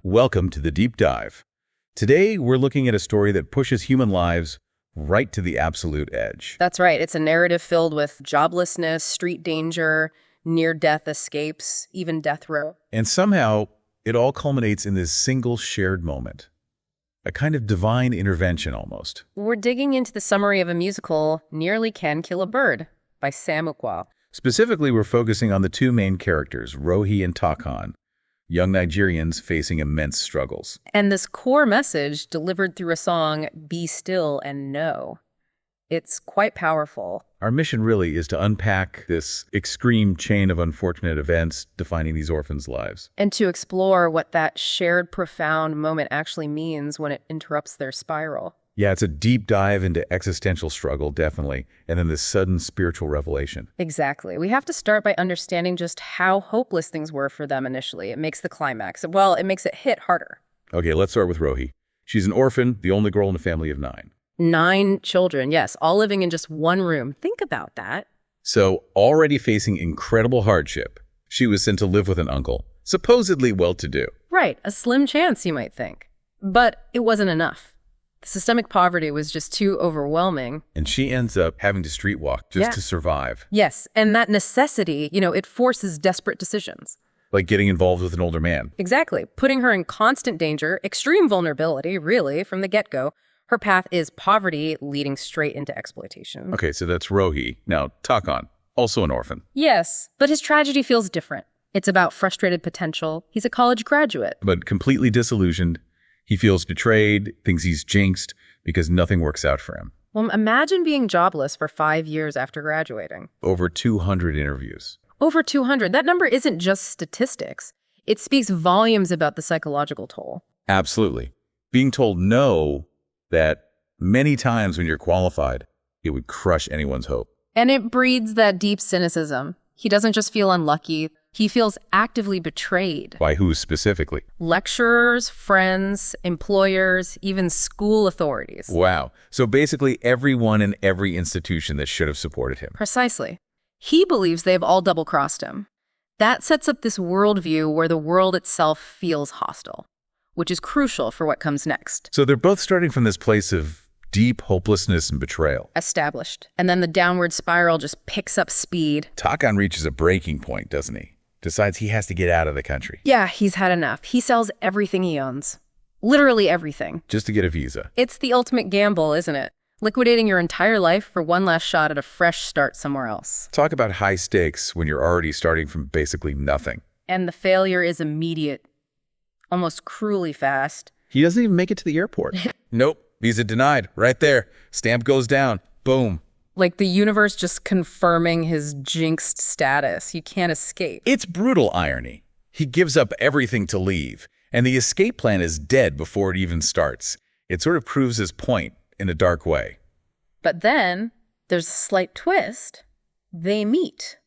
Welcome to the Deep Dive. Today, we're looking at a story that pushes human lives right to the absolute edge. That's right. It's a narrative filled with joblessness, street danger, near-death escapes, even death row. And somehow, it all culminates in this single shared moment. A kind of divine intervention, almost. We're digging into the summary of a musical, Nearly Can Kill a Bird, by sam-uQuah. Specifically, we're focusing on the two main characters, Rohi and Takon, young Nigerians facing immense struggles. And this core message delivered through a song, Be Still and Know. It's quite powerful. Our mission really is to unpack this extreme chain of unfortunate events defining these orphans' lives. And to explore what that shared profound moment actually means when it interrupts their spiral. Yeah, it's a deep dive into existential struggle, definitely, and then this sudden spiritual revelation. Exactly. We have to start by understanding just how hopeless things were for them initially. It makes the climax. Well, it makes it hit harder. Okay, let's start with Rohi. She's an orphan, the only girl in a family of 9. 9 children, yes, all living in just one room. Think about that. So, already facing incredible hardship, she was sent to live with an uncle, supposedly well-to-do. Right, a slim chance, you might think. But it wasn't enough. The systemic poverty was just too overwhelming. And she ends up having to streetwalk just to survive. Yes, and that necessity, it forces desperate decisions. Like getting involved with an older man. Exactly, putting her in constant danger, extreme vulnerability, really, from the get-go. Her path is poverty leading straight into exploitation. Okay, so that's Rohi. Now, Takon, also an orphan. Yes, but his tragedy feels different. It's about frustrated potential. He's a college graduate. But completely disillusioned. He feels betrayed, thinks he's jinxed because nothing works out for him. Well, imagine being jobless for 5 years after graduating. Over 200 interviews. Over 200. That number isn't just statistics. It speaks volumes about the psychological toll. Absolutely. Being told no, that many times when you're qualified, it would crush anyone's hope. And it breeds that deep cynicism. He doesn't just feel unlucky. He feels actively betrayed. By who specifically? Lecturers, friends, employers, even school authorities. Wow. So basically everyone in every institution that should have supported him. Precisely. He believes they've all double-crossed him. That sets up this worldview where the world itself feels hostile, which is crucial for what comes next. So they're both starting from this place of deep hopelessness and betrayal. Established. And then the downward spiral just picks up speed. Takon reaches a breaking point, doesn't he? Decides he has to get out of the country. Yeah, he's had enough. He sells everything he owns. Literally everything. Just to get a visa. It's the ultimate gamble, isn't it? Liquidating your entire life for one last shot at a fresh start somewhere else. Talk about high stakes when you're already starting from basically nothing. And the failure is immediate. Almost cruelly fast. He doesn't even make it to the airport. Nope. Visa denied. Right there. Stamp goes down. Boom. Like the universe just confirming his jinxed status. You can't escape. It's brutal irony. He gives up everything to leave, and the escape plan is dead before it even starts. It sort of proves his point in a dark way. But then there's a slight twist. They meet.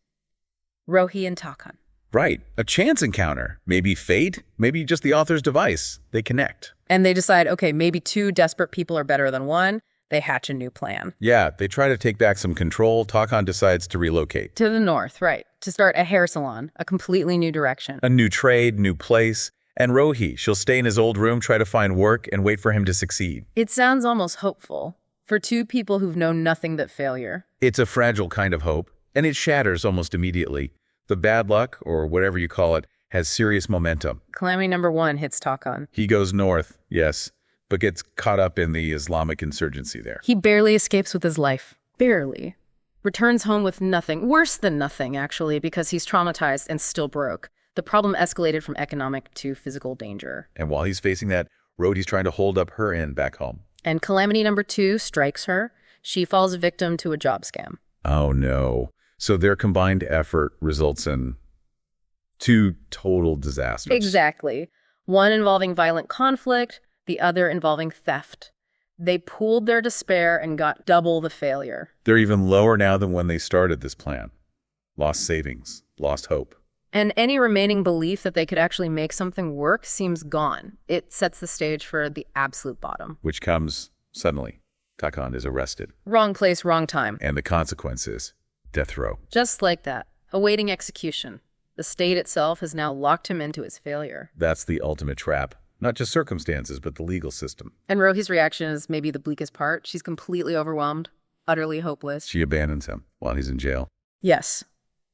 Rohi and Takon. Right. A chance encounter. Maybe fate. Maybe just the author's device. They connect. And they decide, okay, maybe 2 desperate people are better than 1. They hatch a new plan. Yeah, they try to take back some control. Takon decides to relocate. To the north, right. To start a hair salon, a completely new direction. A new trade, new place. And Rohi, she'll stay in his old room, try to find work, and wait for him to succeed. It sounds almost hopeful for 2 people who've known nothing but failure. It's a fragile kind of hope, and it shatters almost immediately. The bad luck, or whatever you call it, has serious momentum. Calamity number 1 hits Takon. He goes north, yes, but gets caught up in the Islamic insurgency there. He barely escapes with his life. Barely. Returns home with nothing. Worse than nothing, actually, because he's traumatized and still broke. The problem escalated from economic to physical danger. And while he's facing that, Rohi's trying to hold up her end back home. And calamity number 2 strikes her. She falls victim to a job scam. Oh, no. So their combined effort results in 2 total disasters. Exactly. One involving violent conflict, the other involving theft. They pooled their despair and got double the failure. They're even lower now than when they started this plan. Lost savings, lost hope. And any remaining belief that they could actually make something work seems gone. It sets the stage for the absolute bottom. Which comes suddenly. Takon is arrested. Wrong place, wrong time. And the consequence is death row. Just like that. Awaiting execution. The state itself has now locked him into his failure. That's the ultimate trap. not just circumstances, but the legal system. And Rohi's reaction is maybe the bleakest part. She's completely overwhelmed, utterly hopeless. She abandons him while he's in jail. Yes.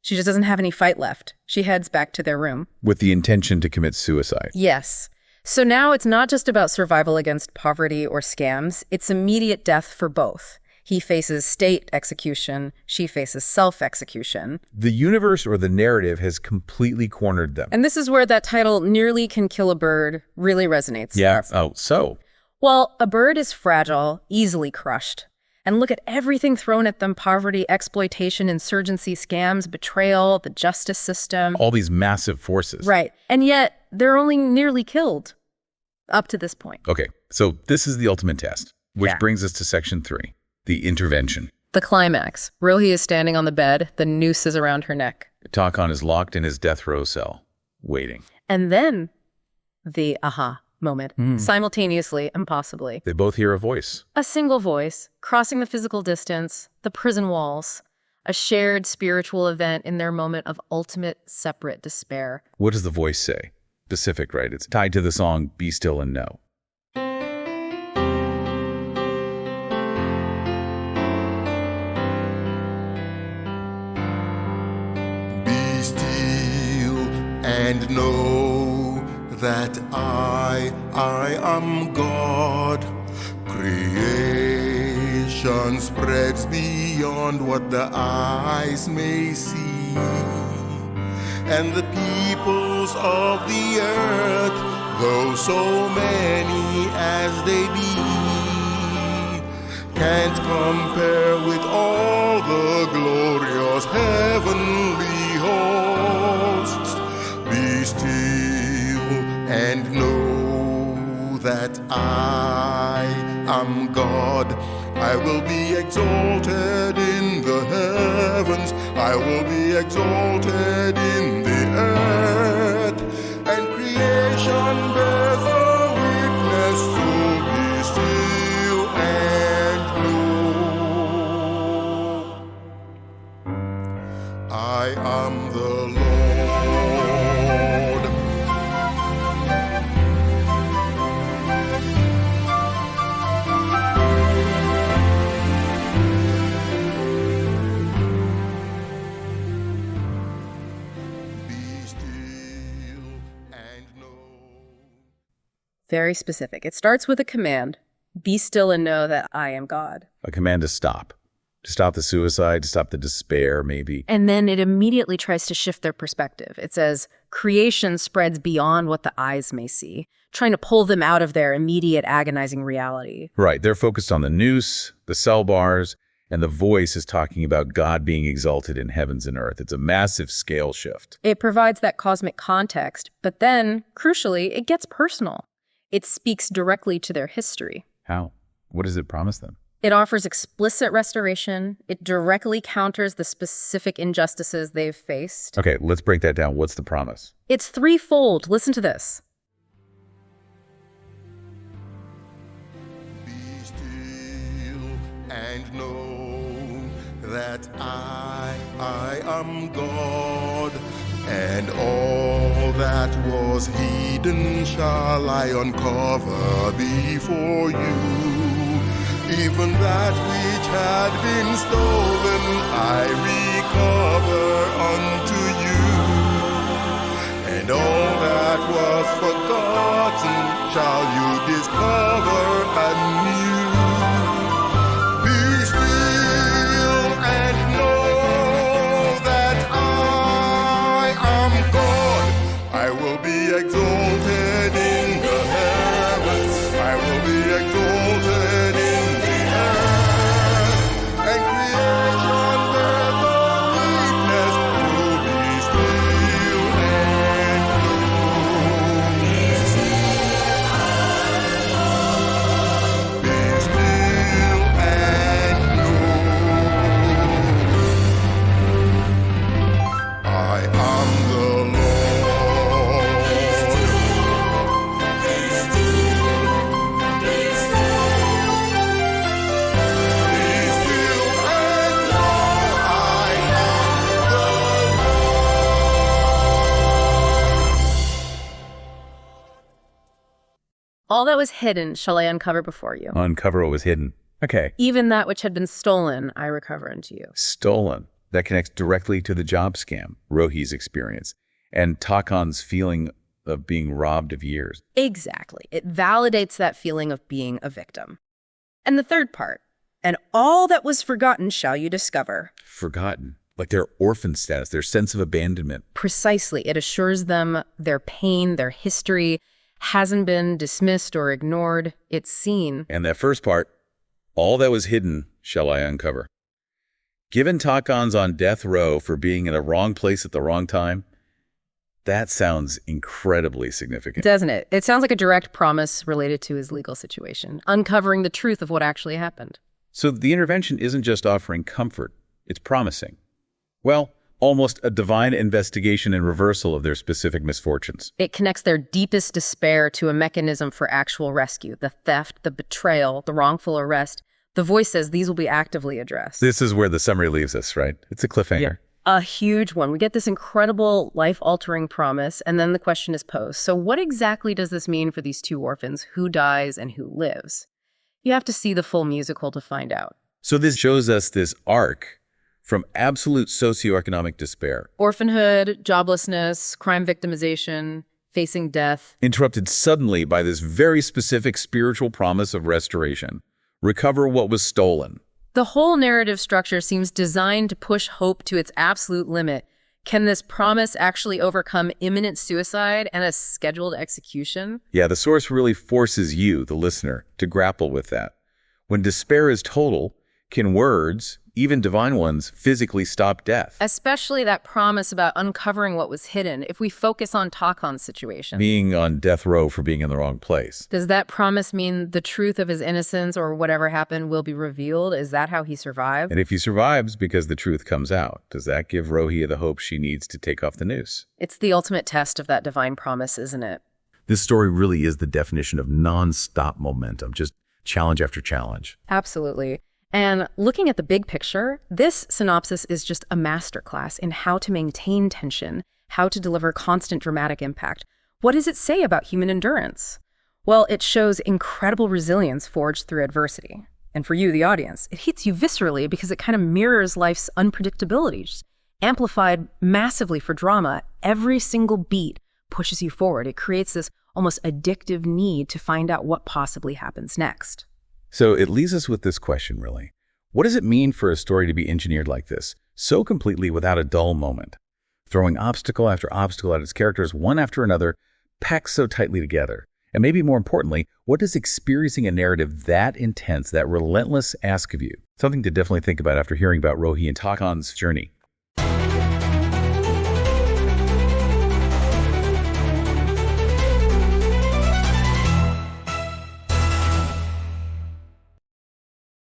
She just doesn't have any fight left. She heads back to their room. With the intention to commit suicide. Yes. So now it's not just about survival against poverty or scams. It's immediate death for both. He faces state execution. She faces self-execution. The universe or the narrative has completely cornered them. And this is where that title, Nearly Can Kill a Bird, really resonates. Yeah. Oh, so? Well, a bird is fragile, easily crushed. And look at everything thrown at them: poverty, exploitation, insurgency, scams, betrayal, the justice system. All these massive forces. Right. And yet they're only nearly killed up to this point. Okay, so this is the ultimate test, which Yeah. brings us to section 3, the intervention. The climax. Rohi is standing on the bed. The noose is around her neck. Takon is locked in his death row cell, waiting. And then the aha moment, simultaneously and possibly. They both hear a voice. A single voice, crossing the physical distance, the prison walls, a shared spiritual event in their moment of ultimate separate despair. What does the voice say? Specific, right? It's tied to the song Be Still and Know. Be still and know that I am God. Creation spreads beyond what the eyes may see, and the peoples of the earth, though so many as they be, can't compare with all the glorious heavenly hosts. Be still and know that I am God. I will be exalted in the heavens. I will be exalted in the earth. And creation bears a witness, so be still and know I am the Lord. Very specific. It starts with a command: be still and know that I am God. A command to stop the suicide, to stop the despair, maybe. And then it immediately tries to shift their perspective. It says, creation spreads beyond what the eyes may see, trying to pull them out of their immediate agonizing reality. Right, they're focused on the noose, the cell bars, and the voice is talking about God being exalted in heavens and earth. It's a massive scale shift. It provides that cosmic context, but then, crucially, it gets personal. It speaks directly to their history. How? What does it promise them? It offers explicit restoration. It directly counters the specific injustices they've faced. Okay, let's break that down. What's the promise? It's threefold. Listen to this. Be still and know that I am God, and all that was hidden shall I uncover before you. Even that which had been stolen I recover unto you, and all that was forgotten shall you discover anew. Be still and know that I am God. I will be exalted in the heavens. I will be exalted in the earth. And creation bears a witness to be still and know. Be still and know. I am the Lord. All that was hidden shall I uncover before you. Uncover what was hidden. Okay. Even that which had been stolen, I recover unto you. Stolen. That connects directly to the job scam, Rohi's experience, and Takon's feeling of being robbed of years. Exactly. It validates that feeling of being a victim. And the third part, and all that was forgotten shall you discover. Forgotten. Like their orphan status, their sense of abandonment. Precisely. It assures them their pain, their history hasn't been dismissed or ignored. It's seen. And that first part, all that was hidden shall I uncover. Given Takon's on death row for being in the wrong place at the wrong time, that sounds incredibly significant. Doesn't it? It sounds like a direct promise related to his legal situation, uncovering the truth of what actually happened. So the intervention isn't just offering comfort, it's promising. Well, almost a divine investigation and reversal of their specific misfortunes. It connects their deepest despair to a mechanism for actual rescue, the theft, the betrayal, the wrongful arrest. The voice says these will be actively addressed. This is where the summary leaves us, right? It's a cliffhanger. Yeah. A huge one. We get this incredible life-altering promise, and then the question is posed. So what exactly does this mean for these two orphans? Who dies and who lives? You have to see the full musical to find out. So this shows us this arc from absolute socioeconomic despair, orphanhood, joblessness, crime victimization, facing death, interrupted suddenly by this very specific spiritual promise of restoration. Recover what was stolen. The whole narrative structure seems designed to push hope to its absolute limit. Can this promise actually overcome imminent suicide and a scheduled execution? Yeah, the source really forces you, the listener, to grapple with that. When despair is total, can words, even divine ones, physically stop death? Especially that promise about uncovering what was hidden, if we focus on Takon's situation. Being on death row for being in the wrong place. Does that promise mean the truth of his innocence or whatever happened will be revealed? Is that how he survived? And if he survives because the truth comes out, does that give Rohi the hope she needs to take off the noose? It's the ultimate test of that divine promise, isn't it? This story really is the definition of non-stop momentum, just challenge after challenge. Absolutely. And looking at the big picture, this synopsis is just a masterclass in how to maintain tension, how to deliver constant dramatic impact. What does it say about human endurance? Well, it shows incredible resilience forged through adversity. And for you, the audience, it hits you viscerally because it kind of mirrors life's unpredictability, just amplified massively for drama. Every single beat pushes you forward. It creates this almost addictive need to find out what possibly happens next. So it leaves us with this question, really. What does it mean for a story to be engineered like this, so completely without a dull moment? Throwing obstacle after obstacle at its characters, one after another, packed so tightly together. And maybe more importantly, what does experiencing a narrative that intense, that relentless ask of you? Something to definitely think about after hearing about Rohi and Takon's journey.